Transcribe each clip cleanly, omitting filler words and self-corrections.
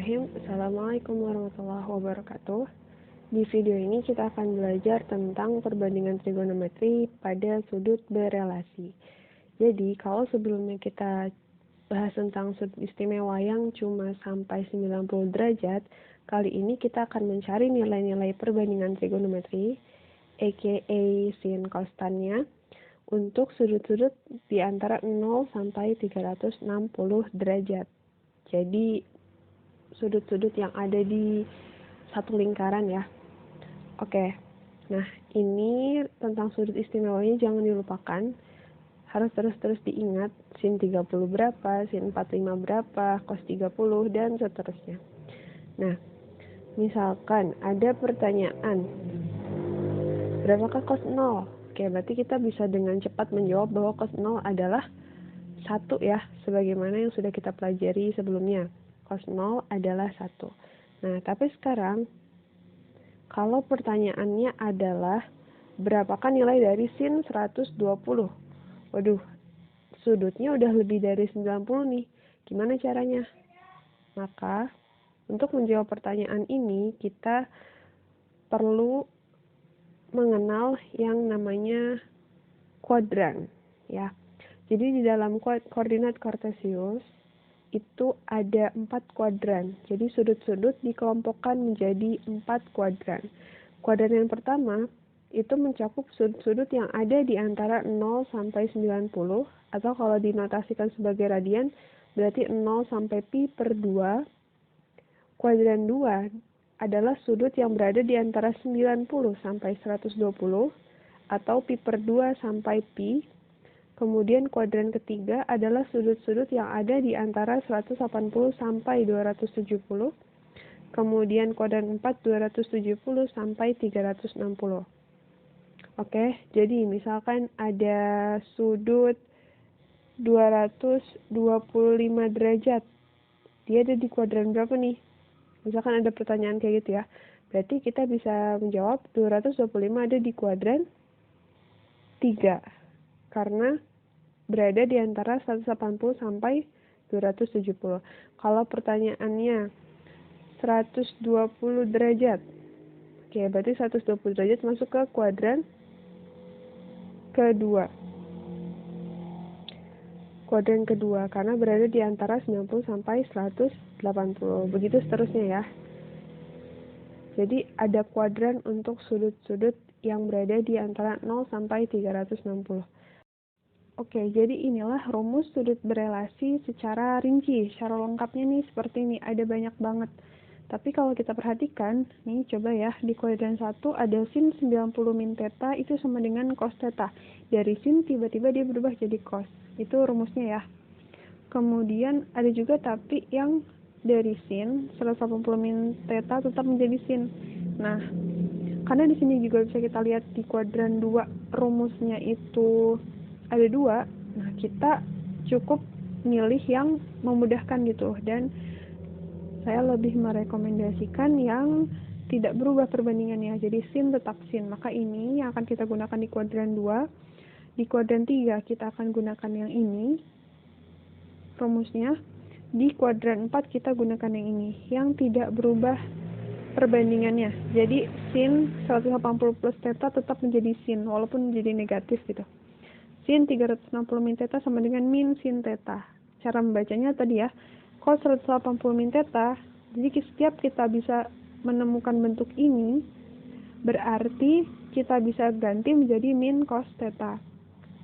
Bismillahirrahmanirrahim. Assalamualaikum warahmatullahi wabarakatuh. Di video ini kita akan belajar tentang perbandingan trigonometri pada sudut berelasi. Jadi, kalau sebelumnya kita bahas tentang sudut istimewa yang cuma sampai 90 derajat, kali ini kita akan mencari nilai-nilai perbandingan trigonometri, aka sin konstannya, untuk sudut-sudut di antara 0 sampai 360 derajat. Jadi, sudut-sudut yang ada di satu lingkaran ya. Oke, nah ini tentang sudut istimewanya jangan dilupakan. Harus terus-terus diingat, sin 30 berapa, sin 45 berapa, cos 30, dan seterusnya. Nah, misalkan ada pertanyaan, berapakah cos 0? Oke, berarti kita bisa dengan cepat menjawab bahwa cos 0 adalah 1 ya, sebagaimana yang sudah kita pelajari sebelumnya. Cos 0 adalah 1. Nah, tapi sekarang, kalau pertanyaannya adalah, berapakah nilai dari sin 120? Waduh, sudutnya udah lebih dari 90 nih. Gimana caranya? Maka, untuk menjawab pertanyaan ini, kita perlu mengenal yang namanya kuadran, ya. Jadi, di dalam koordinat kartesius, itu ada 4 kuadran. Jadi sudut-sudut dikelompokkan menjadi 4 kuadran. Kuadran yang pertama itu mencakup sudut-sudut yang ada di antara 0 sampai 90, atau kalau dinotasikan sebagai radian berarti 0 sampai pi per 2. Kuadran 2 adalah sudut yang berada di antara 90 sampai 120, atau pi per 2 sampai pi. Kemudian kuadran ketiga adalah sudut-sudut yang ada di antara 180 sampai 270. Kemudian kuadran 4 270 sampai 360. Oke, jadi misalkan ada sudut 225 derajat. Dia ada di kuadran berapa nih? Misalkan ada pertanyaan kayak gitu ya. Berarti kita bisa menjawab 225 ada di kuadran 3. Karena berada di antara 180 sampai 270. Kalau pertanyaannya 120 derajat. Oke, berarti 120 derajat masuk ke kuadran kedua. Kuadran kedua karena berada di antara 90 sampai 180. Begitu seterusnya ya. Jadi ada kuadran untuk sudut-sudut yang berada di antara 0 sampai 360. Oke, jadi inilah rumus sudut berelasi secara rinci. Secara lengkapnya nih seperti ini, ada banyak banget. Tapi kalau kita perhatikan, nih coba ya, di kuadran 1 ada sin 90 min theta itu sama dengan cos theta. Dari sin tiba-tiba dia berubah jadi cos. Itu rumusnya ya. Kemudian ada juga tapi yang dari sin 180 min theta tetap menjadi sin. Nah, karena di sini juga bisa kita lihat di kuadran 2 rumusnya itu ada 2, nah kita cukup milih yang memudahkan gitu, dan saya lebih merekomendasikan yang tidak berubah perbandingannya, jadi sin tetap sin. Maka ini yang akan kita gunakan di kuadran 2. Di kuadran 3 kita akan gunakan yang ini rumusnya. Di kuadran 4 kita gunakan yang ini, yang tidak berubah perbandingannya. Jadi sin 180 plus theta tetap menjadi sin walaupun menjadi negatif gitu. Sin 360 min theta sama dengan min sin theta. Cara membacanya tadi ya, cos 180 min theta. Jadi setiap kita bisa menemukan bentuk ini, berarti kita bisa ganti menjadi min cos theta.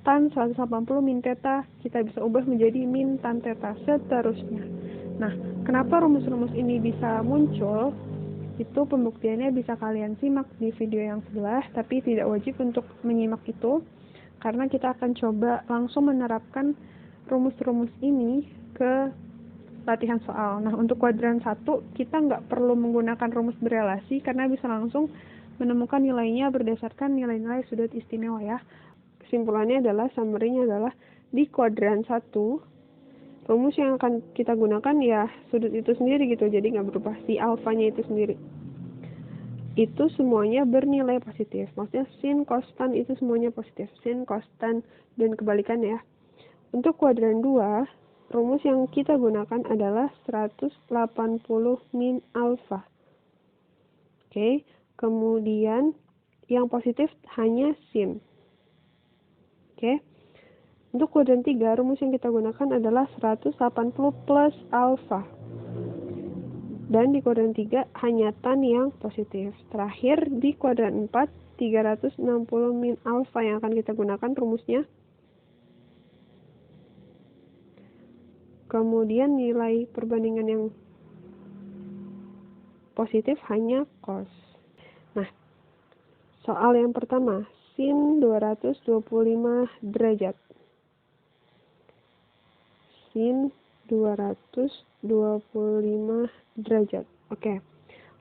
Tan 180 min theta, kita bisa ubah menjadi min tan theta, seterusnya. Nah, kenapa rumus-rumus ini bisa muncul? Itu pembuktiannya bisa kalian simak di video yang sebelah, tapi tidak wajib untuk menyimak itu, karena kita akan coba langsung menerapkan rumus-rumus ini ke latihan soal. Nah, untuk kuadran 1, kita nggak perlu menggunakan rumus berelasi, karena bisa langsung menemukan nilainya berdasarkan nilai-nilai sudut istimewa ya. Kesimpulannya adalah, summary-nya adalah, di kuadran 1, rumus yang akan kita gunakan ya sudut itu sendiri gitu, jadi nggak berubah, si alfanya itu sendiri. Itu semuanya bernilai positif. Maksudnya sin, cos, tan itu semuanya positif. Sin, cos, tan, dan kebalikannya ya. Untuk kuadran 2, rumus yang kita gunakan adalah 180 min alfa. Oke, kemudian yang positif hanya sin. Oke. Untuk kuadran 3, rumus yang kita gunakan adalah 180 plus alfa. Dan di kuadran 3 hanya tan yang positif. Terakhir di kuadran 4, 360 min alfa yang akan kita gunakan rumusnya. Kemudian nilai perbandingan yang positif hanya cos. Nah, soal yang pertama, sin 225 derajat. Sin 225 derajat. Oke.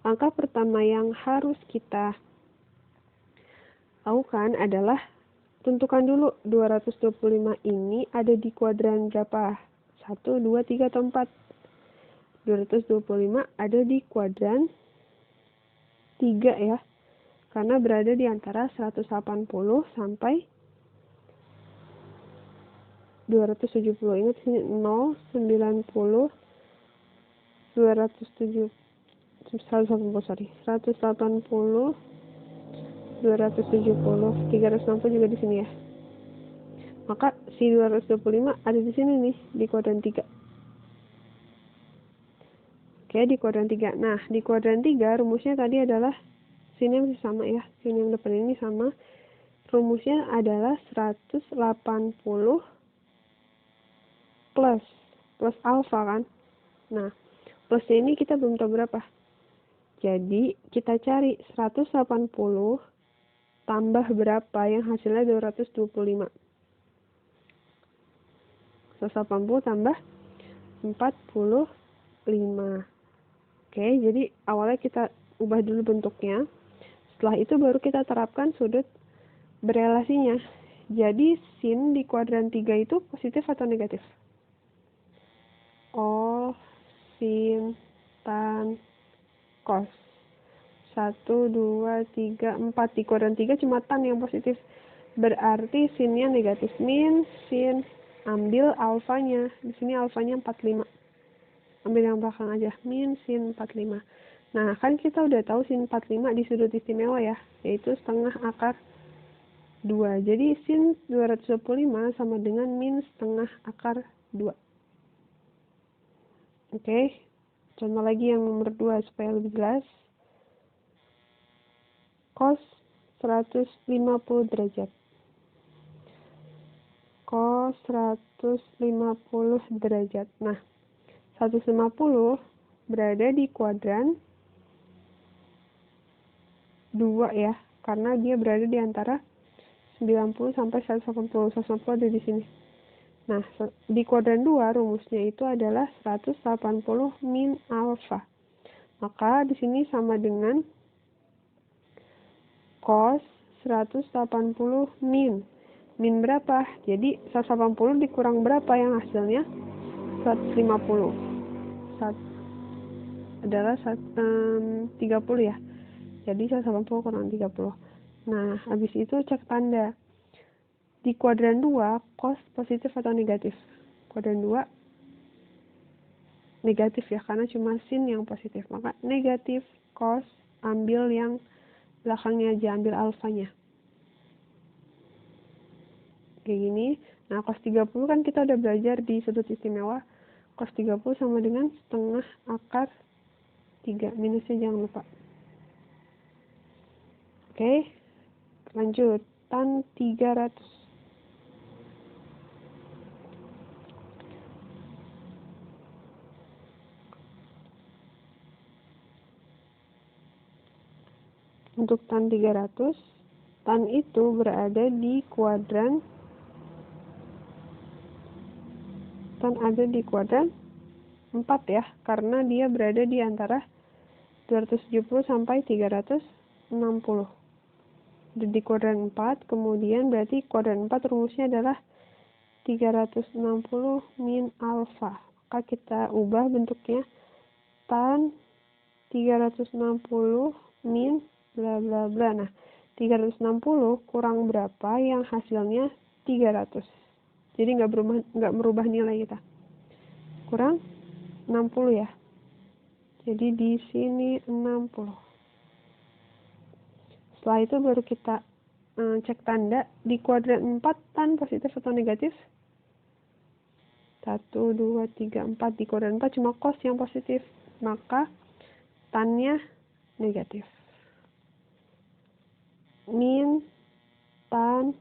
Langkah pertama yang harus kita lakukan adalah tentukan dulu 225 ini ada di kuadran berapa? 1, 2, 3, atau 4. 225 ada di kuadran 3 ya. Karena berada di antara 180 sampai 270. Ingat sini 0, 90, 270, 180, 180, 270, 360 juga di sini ya. Maka si 225 ada di sini nih, di kuadran 3. Oke, di kuadran 3. Nah, di kuadran 3 rumusnya tadi adalah sini masih sama ya. Sini yang depan ini sama. Rumusnya adalah 180 plus alfa kan. Nah, plusnya ini kita belum tahu berapa. Jadi, kita cari 180 tambah berapa yang hasilnya 225. 180 tambah 45. Oke, jadi awalnya kita ubah dulu bentuknya. Setelah itu baru kita terapkan sudut berelasinya. Jadi, sin di kuadran 3 itu positif atau negatif? Oh, sin, tan, cos. 1, 2, 3, 4. Di kuadran 3 cuma tan yang positif. Berarti sinnya negatif. Min, sin, ambil alfanya. Di sini alfanya 45. Ambil yang belakang aja. Min, sin, 45. Nah, kan kita udah tahu sin 45 di sudut istimewa ya. Yaitu setengah akar 2. Jadi sin 225 sama dengan min setengah akar 2. Oke, contoh lagi yang nomor 2 supaya lebih jelas. Cos 150 derajat. Cos 150 derajat. Nah, 150 berada di kuadran 2 ya, karena dia berada di antara 90 sampai 180. 180 ada di sini. Nah, di kuadran 2 rumusnya itu adalah 180 min alfa. Maka di sini sama dengan cos 180 min. Min berapa? Jadi 180 dikurang berapa yang hasilnya? 150. Adalah 30 ya. Jadi 180 kurang 30. Nah, habis itu cek tanda. Di kuadran 2, cos positif atau negatif? Kuadran 2 negatif ya, karena cuma sin yang positif. Maka negatif cos, ambil yang belakangnya aja, ambil alfanya. Kayak gini. Nah, cos 30 kan kita udah belajar di sudut istimewa. Cos 30 sama dengan setengah akar 3. Minusnya jangan lupa. Oke, lanjut. Tan 300. Untuk tan 300, tan itu berada di kuadran, tan ada di kuadran 4 ya, karena dia berada di antara 270 sampai 360. Di kuadran 4, kemudian berarti kuadran 4 rumusnya adalah 360 min alfa. Maka kita ubah bentuknya tan 360 min bla bla bla. Nah, 360 kurang berapa yang hasilnya 300. Jadi nggak merubah nilai kita. dikurang 60 ya. Jadi di sini 60. Setelah itu baru kita cek tanda di kuadran 4 tan positif atau negatif. 1, 2, 3, 4. Di kuadran 4 cuma cos yang positif. Maka tannya negatif. Min, tan,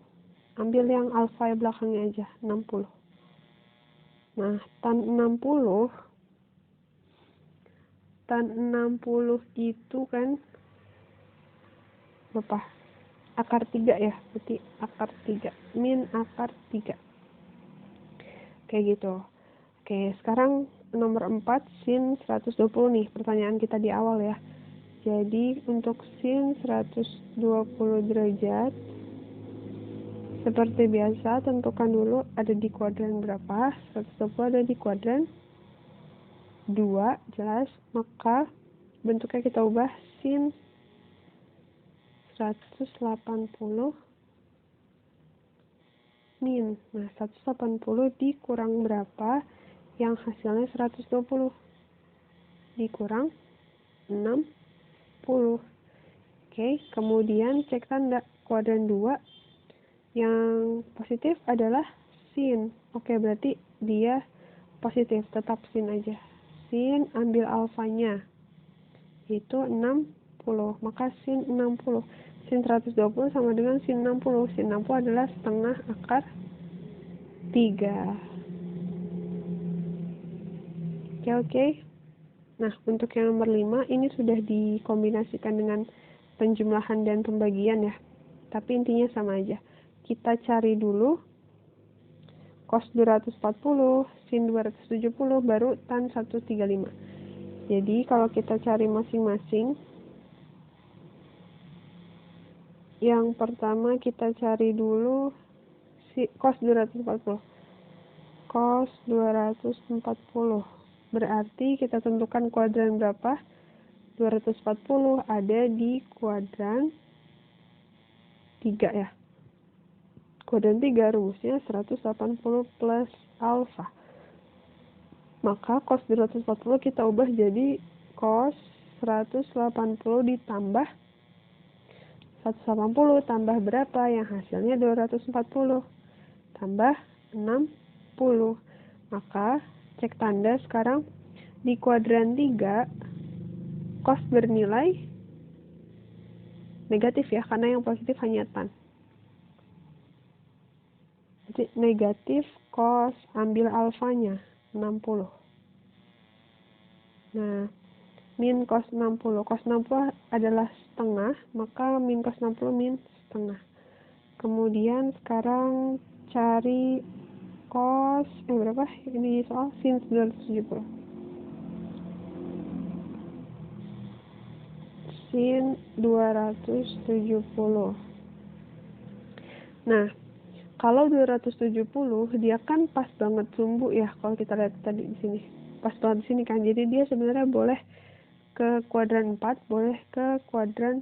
ambil yang alfa belakangnya aja, 60. Nah, tan 60 itu kan berapa? Akar 3 ya, berarti akar 3. Min akar 3. Kayak gitu. Oke, sekarang nomor 4, sin 120 nih, pertanyaan kita di awal ya. Jadi, untuk sin 120 derajat, seperti biasa, tentukan dulu ada di kuadran berapa. 120 ada di kuadran 2, jelas. Maka, bentuknya kita ubah sin 180 min. Nah, 180 dikurang berapa? Yang hasilnya 120. Dikurang 60. Oke, kemudian cek tanda. Kuadran 2. Yang positif adalah sin. Oke, berarti dia positif. Tetap sin aja. Sin, ambil alfanya. Itu 60. Maka sin 60. Sin 120 sama dengan sin 60. Sin 60 adalah setengah akar 3. Oke. Nah, untuk yang nomor 5, ini sudah dikombinasikan dengan penjumlahan dan pembagian ya. Tapi intinya sama aja. Kita cari dulu cos 240, sin 270, baru tan 135. Jadi, kalau kita cari masing-masing, yang pertama kita cari dulu cos 240. Cos 240. Berarti kita tentukan kuadran berapa? 240 ada di kuadran 3 ya. Kuadran 3 rumusnya 180 plus alfa. Maka cos 240 kita ubah jadi cos 180 ditambah 180 tambah berapa? Yang hasilnya 240 tambah 60. Maka cek tanda sekarang di kuadran 3 cos bernilai negatif ya, karena yang positif hanya tan. Jadi negatif cos, ambil alfanya 60. Nah, min cos 60. Cos 60 adalah setengah, maka min cos 60 min setengah. Kemudian sekarang cari cos berapa? Ini soal sin 270. Sin 270. Nah, kalau 270 dia kan pas banget sumbu ya, kalau kita lihat tadi di sini. Pas banget di sini kan. Jadi dia sebenarnya boleh ke kuadran 4, boleh ke kuadran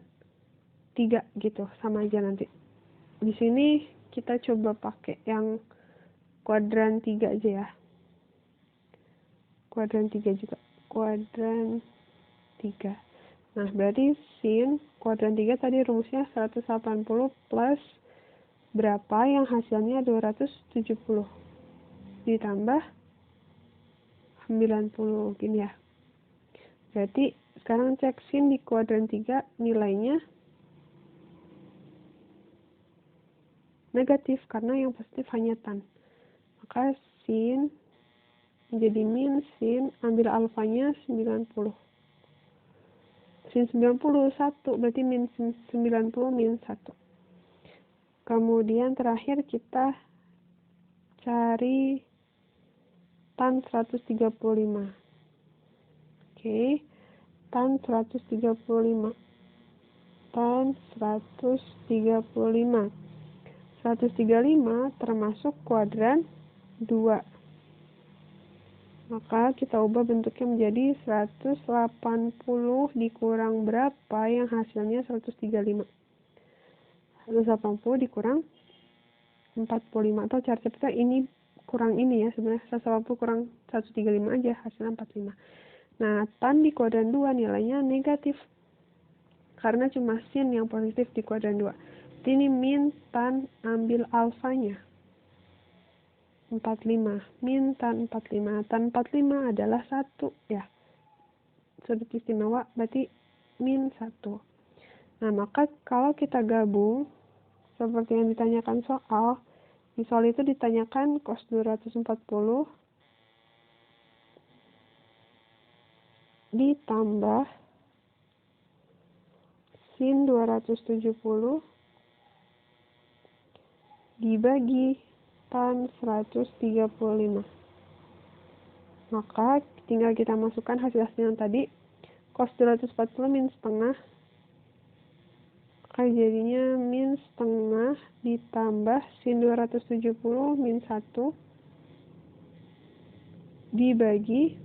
3 gitu, sama aja nanti. Di sini kita coba pakai yang kuadran 3 aja ya. Kuadran 3 juga. Kuadran 3. Nah, berarti sin kuadran 3 tadi rumusnya 180 plus berapa, yang hasilnya 270. Ditambah 90 gini ya. Berarti sekarang cek sin di kuadran 3 nilainya negatif karena yang positif hanya tan. Maka sin menjadi min sin, ambil alfanya 90. Sin 90 1, berarti min 90 min 1. Kemudian terakhir kita cari tan 135. Oke, tan 135. Tan 135. 135 termasuk kuadran 2. Maka kita ubah bentuknya menjadi 180 dikurang berapa, yang hasilnya 135. 180 dikurang 45, atau cara cepatnya ini kurang ini ya, sebenarnya 180 kurang 135 aja, hasilnya 45. Nah, tan di kuadran 2 nilainya negatif. Karena cuma sin yang positif di kuadran 2. Ini min tan ambil alfanya. 45. Min tan 45. Tan 45 adalah 1 ya. Sudut istimewa berarti min 1. Nah, maka kalau kita gabung, seperti yang ditanyakan soal, di soal itu ditanyakan cos 240 ditambah sin 270 dibagi tan 135. Maka tinggal kita masukkan hasil-hasil yang tadi. Cos 240 min setengah, maka jadinya min setengah ditambah sin 270 min 1 dibagi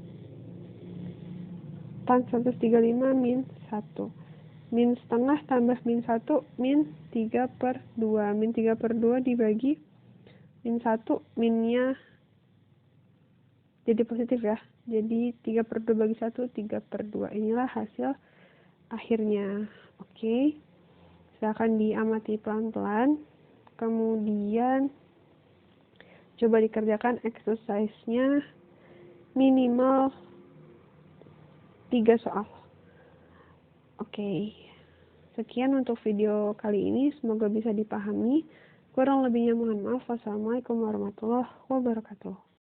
tan 135 min 1. Min setengah tambah min 1, min 3/2. Min 3/2 dibagi min 1, minnya jadi positif ya. Jadi 3/2 bagi 1, 3/2. Inilah hasil akhirnya. Oke. Silakan diamati pelan-pelan. Kemudian coba dikerjakan exercise-nya minimal 3 soal. Oke. Sekian untuk video kali ini. Semoga bisa dipahami. Kurang lebihnya mohon maaf. Wassalamualaikum warahmatullahi wabarakatuh.